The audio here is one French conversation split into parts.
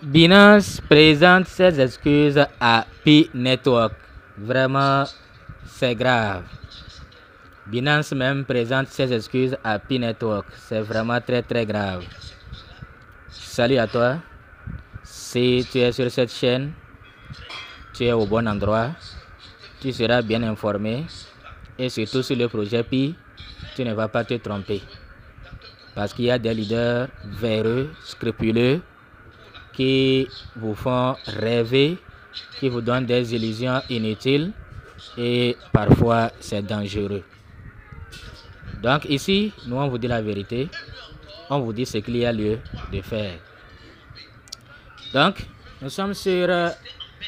Binance présente ses excuses à Pi Network. Vraiment, c'est grave. Binance même présente ses excuses à Pi Network. C'est vraiment très grave. Salut à toi. Si tu es sur cette chaîne, tu es au bon endroit. Tu seras bien informé. Et surtout sur le projet Pi, tu ne vas pas te tromper. Parce qu'il y a des leaders véreux, scrupuleux, qui vous font rêver, qui vous donnent des illusions inutiles et parfois c'est dangereux. Donc ici, nous on vous dit la vérité, on vous dit ce qu'il y a lieu de faire. Donc, nous sommes sur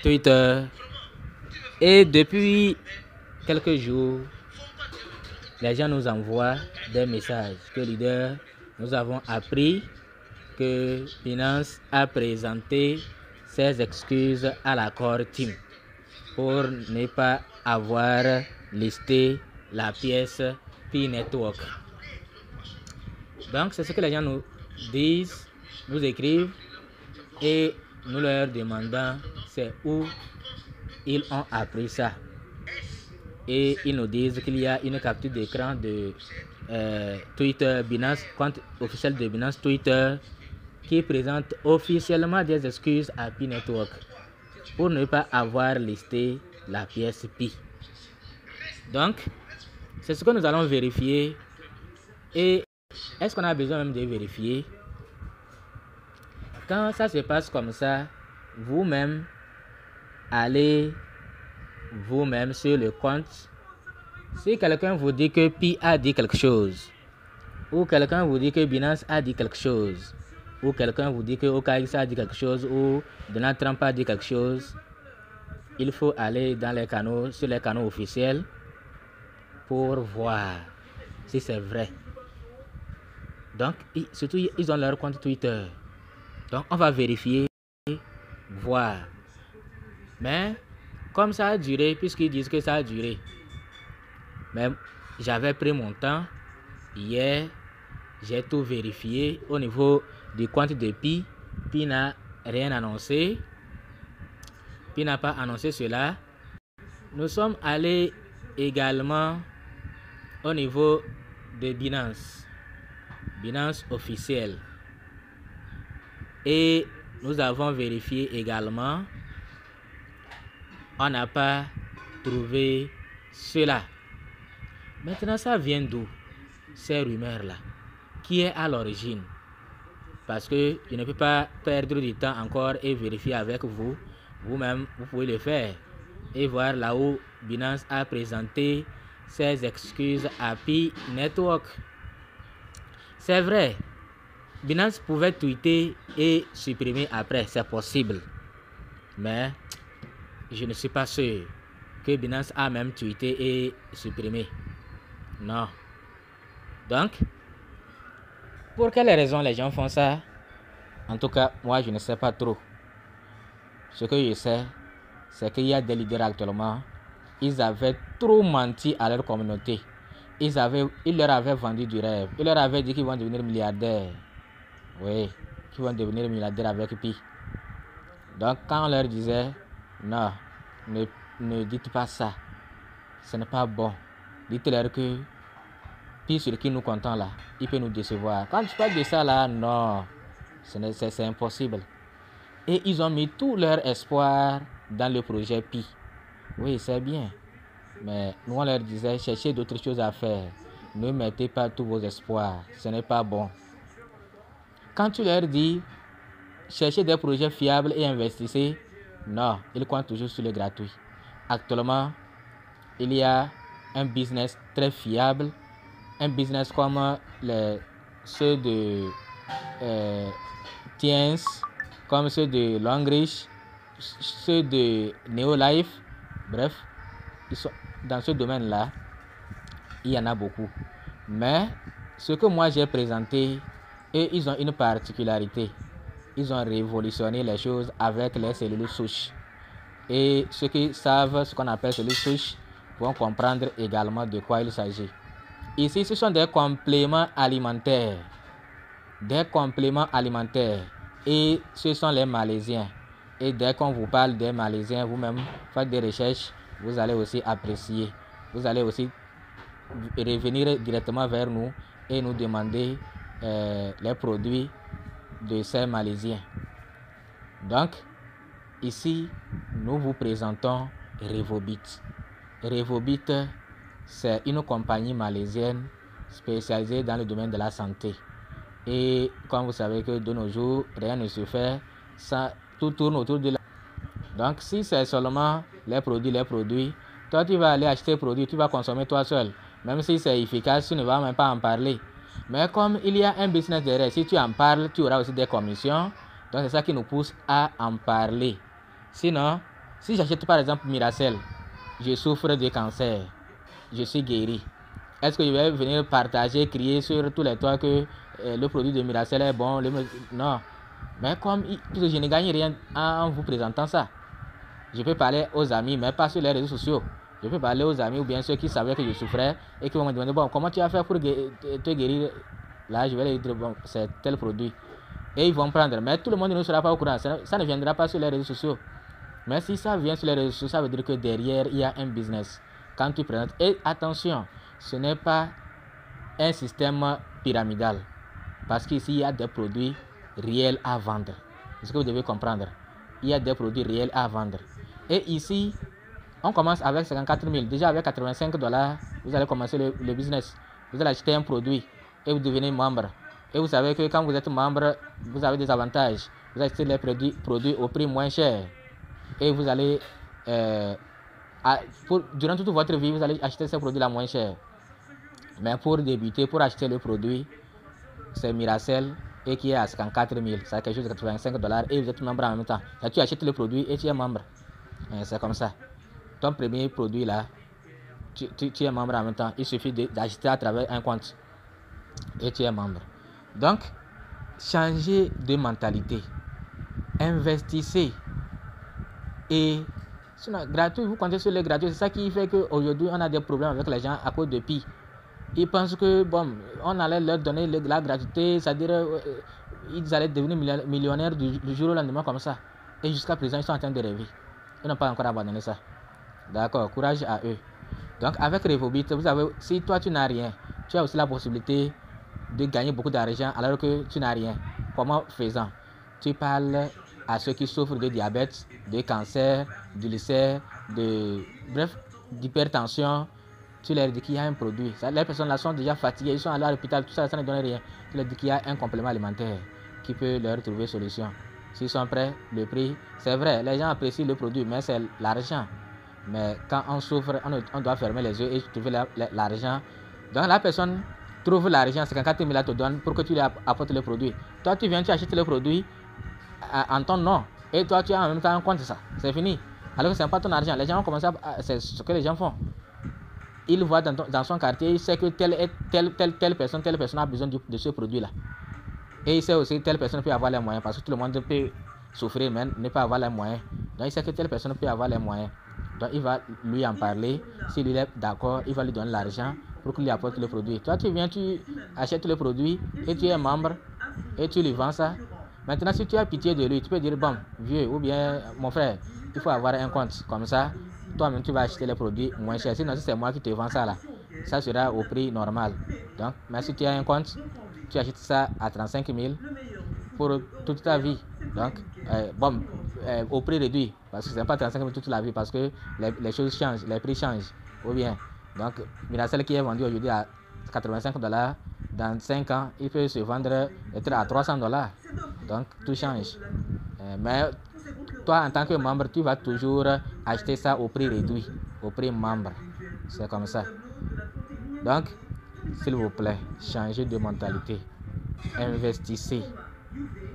Twitter et depuis quelques jours, les gens nous envoient des messages que leader, nous avons appris que Binance a présenté ses excuses à la Core Team pour ne pas avoir listé la pièce Pi Network. Donc c'est ce que les gens nous disent, nous écrivent et nous leur demandons c'est où ils ont appris ça. Et ils nous disent qu'il y a une capture d'écran de Twitter, Binance, compte officiel de Binance Twitter, qui présente officiellement des excuses à Pi Network pour ne pas avoir listé la pièce Pi. Donc, c'est ce que nous allons vérifier. Et est-ce qu'on a besoin même de vérifier? Quand ça se passe comme ça, vous-même, allez vous-même sur le compte. Si quelqu'un vous dit que Pi a dit quelque chose, ou quelqu'un vous dit que Binance a dit quelque chose, ou quelqu'un vous dit que OKX a dit quelque chose, ou Donald Trump a dit quelque chose, il faut aller dans les canaux, sur les canaux officiels pour voir si c'est vrai. Donc, surtout, ils ont leur compte Twitter. Donc, on va vérifier, voir. Mais, comme ça a duré, puisqu'ils disent que ça a duré, mais j'avais pris mon temps. Hier, j'ai tout vérifié au niveau du compte de Pi. Pi n'a rien annoncé. Pi n'a pas annoncé cela. Nous sommes allés également au niveau de Binance. Binance officiel. Et nous avons vérifié également. On n'a pas trouvé cela. Maintenant, ça vient d'où? Ces rumeurs-là. Qui est à l'origine? Parce que je ne peux pas perdre du temps encore et vérifier avec vous. Vous-même, vous pouvez le faire. Et voir là où Binance a présenté ses excuses à Pi Network. C'est vrai. Binance pouvait tweeter et supprimer après. C'est possible. Mais je ne suis pas sûr que Binance a même tweeté et supprimé. Non. Donc, pour quelles raisons les gens font ça? En tout cas, moi, je ne sais pas trop. Ce que je sais, c'est qu'il y a des leaders actuellement. Ils avaient trop menti à leur communauté. Ils leur avaient vendu du rêve. Ils leur avaient dit qu'ils vont devenir milliardaires. Oui, qu'ils vont devenir milliardaires avec Pi. Donc, quand on leur disait, non, ne dites pas ça. Ce n'est pas bon. Dites-leur que Pi sur qui nous comptons là, il peut nous décevoir. Quand tu parles de ça là, non, c'est impossible. Et ils ont mis tout leur espoir dans le projet Pi. Oui, c'est bien. Mais nous, on leur disait, cherchez d'autres choses à faire. Ne mettez pas tous vos espoirs. Ce n'est pas bon. Quand tu leur dis, cherchez des projets fiables et investissez, non, ils comptent toujours sur le gratuit. Actuellement, il y a un business très fiable. Un business comme ceux de Tiens, comme ceux de Longreach, ceux de Neolife. Bref, dans ce domaine-là, il y en a beaucoup. Mais ce que moi j'ai présenté, et ils ont une particularité. Ils ont révolutionné les choses avec les cellules souches. Et ceux qui savent ce qu'on appelle cellules souches vont comprendre également de quoi il s'agit. Ici, ce sont des compléments alimentaires. Des compléments alimentaires. Et ce sont les Malaisiens. Et dès qu'on vous parle des Malaisiens, vous-même faites des recherches, vous allez aussi apprécier. Vous allez aussi revenir directement vers nous et nous demander les produits de ces Malaisiens. Donc, ici, nous vous présentons Revobit. Revobit, c'est une compagnie malaisienne spécialisée dans le domaine de la santé. Et comme vous savez que de nos jours, rien ne se fait, ça, tout tourne autour de la... Donc, si c'est seulement les produits, toi tu vas aller acheter les produits, tu vas consommer toi seul. Même si c'est efficace, tu ne vas même pas en parler. Mais comme il y a un business derrière, si tu en parles, tu auras aussi des commissions. Donc c'est ça qui nous pousse à en parler. Sinon, si j'achète par exemple Miracel, je souffre de cancer, je suis guéri. Est-ce que je vais venir partager, crier sur tous les toits que le produit de Miracel est bon? Non. Mais comme je ne gagne rien en vous présentant ça, je peux parler aux amis, mais pas sur les réseaux sociaux. Je peux parler aux amis ou bien ceux qui savaient que je souffrais et qui vont me demander, bon, comment tu as fait pour te guérir? Là, je vais leur dire, bon, c'est tel produit. Et ils vont prendre. Mais tout le monde ne sera pas au courant. Ça ne viendra pas sur les réseaux sociaux. Mais si ça vient sur les réseaux sociaux, ça veut dire que derrière, il y a un business. Quand tu présentes. Et attention, ce n'est pas un système pyramidal. Parce qu'ici, il y a des produits réels à vendre. C'est ce que vous devez comprendre. Il y a des produits réels à vendre. Et ici, on commence avec 54 000. Déjà avec $85, vous allez commencer le business. Vous allez acheter un produit et vous devenez membre. Et vous savez que quand vous êtes membre, vous avez des avantages. Vous achetez les produits au prix moins cher. Et vous allez, durant toute votre vie, vous allez acheter ces produits-là moins cher. Mais pour débuter, pour acheter le produit, c'est Miracel et qui est à 54 000. C'est quelque chose de $85 et vous êtes membre en même temps. Et tu achètes le produit et tu es membre. C'est comme ça. Ton premier produit là, tu es membre en même temps. Il suffit d'acheter à travers un compte et tu es membre. Donc, changez de mentalité. Investissez. Et sinon, gratuit, vous comptez sur les gratuits. C'est ça qui fait qu'aujourd'hui, on a des problèmes avec les gens à cause de Pi. Ils pensent que, bon, on allait leur donner la gratuité, c'est-à-dire ils allaient devenir millionnaires du jour au lendemain comme ça. Et jusqu'à présent, ils sont en train de rêver. Ils n'ont pas encore abandonné ça. D'accord, courage à eux. Donc, avec Revobit, vous savez, si toi, tu n'as rien, tu as aussi la possibilité de gagner beaucoup d'argent alors que tu n'as rien. Comment faisant? Tu parles à ceux qui souffrent de diabète, de cancer, d'ulcère, bref, d'hypertension. Tu leur dis qu'il y a un produit. Les personnes là sont déjà fatiguées, ils sont allés à l'hôpital, tout ça, ça ne donne rien. Tu leur dis qu'il y a un complément alimentaire qui peut leur trouver solution. S'ils sont prêts, le prix, c'est vrai, les gens apprécient le produit, mais c'est l'argent. Mais quand on souffre, on doit fermer les yeux et trouver l'argent. Donc la personne trouve l'argent, 54 000 te donne pour que tu lui apportes le produit. Toi, tu viens, tu achètes le produit en ton nom. Et toi, tu as en même temps un compte, ça. C'est fini. Alors que ce n'est pas ton argent. Les gens ont commencé c'est ce que les gens font. Ils voient dans son quartier, il sait que telle personne a besoin de ce produit-là. Et il sait aussi que telle personne peut avoir les moyens. Parce que tout le monde peut souffrir, mais ne pas avoir les moyens. Donc il sait que telle personne peut avoir les moyens. Donc il va lui en parler. S'il est d'accord, il va lui donner l'argent pour qu'il lui apporte le produit. Toi, tu viens, tu achètes le produit et tu es membre et tu lui vends ça. Maintenant, si tu as pitié de lui, tu peux dire, bon, vieux ou bien mon frère, il faut avoir un compte. Comme ça, toi-même, tu vas acheter les produits moins chers. Sinon, si c'est moi qui te vends ça là, ça sera au prix normal. Donc, mais si tu as un compte, tu achètes ça à 35 000 pour toute ta vie. Donc, au prix réduit. Parce que ce n'est pas 35 000 toute la vie. Parce que les choses changent, les prix changent. Ou bien, donc, Miracel qui est vendu aujourd'hui à $85, dans 5 ans, il peut se vendre être à $300. Donc, tout change. Mais toi, en tant que membre, tu vas toujours acheter ça au prix réduit, au prix membre. C'est comme ça. Donc, s'il vous plaît, changez de mentalité. Investissez.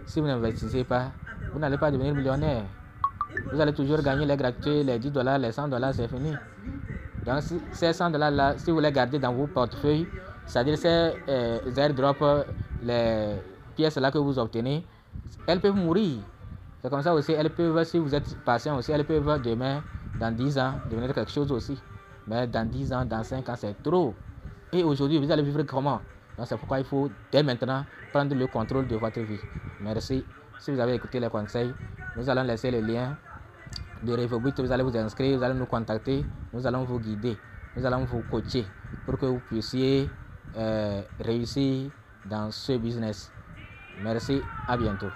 Si vous n'investissez pas, vous n'allez pas devenir millionnaire. Vous allez toujours gagner les gratuits, les $10, les $100, c'est fini. Donc, ces $100 là, si vous les gardez dans vos portefeuilles, c'est-à-dire ces airdrops, les pièces là que vous obtenez, elles peuvent mourir. C'est comme ça aussi, elles peuvent, si vous êtes patient aussi, elles peuvent demain, dans 10 ans, devenir quelque chose aussi. Mais dans 10 ans, dans 5 ans, c'est trop. Et aujourd'hui, vous allez vivre comment? Donc c'est pourquoi il faut dès maintenant prendre le contrôle de votre vie. Merci. Si vous avez écouté les conseils, nous allons laisser le lien de Revobit. Vous allez vous inscrire, vous allez nous contacter, nous allons vous guider, nous allons vous coacher pour que vous puissiez réussir dans ce business. Merci, à bientôt.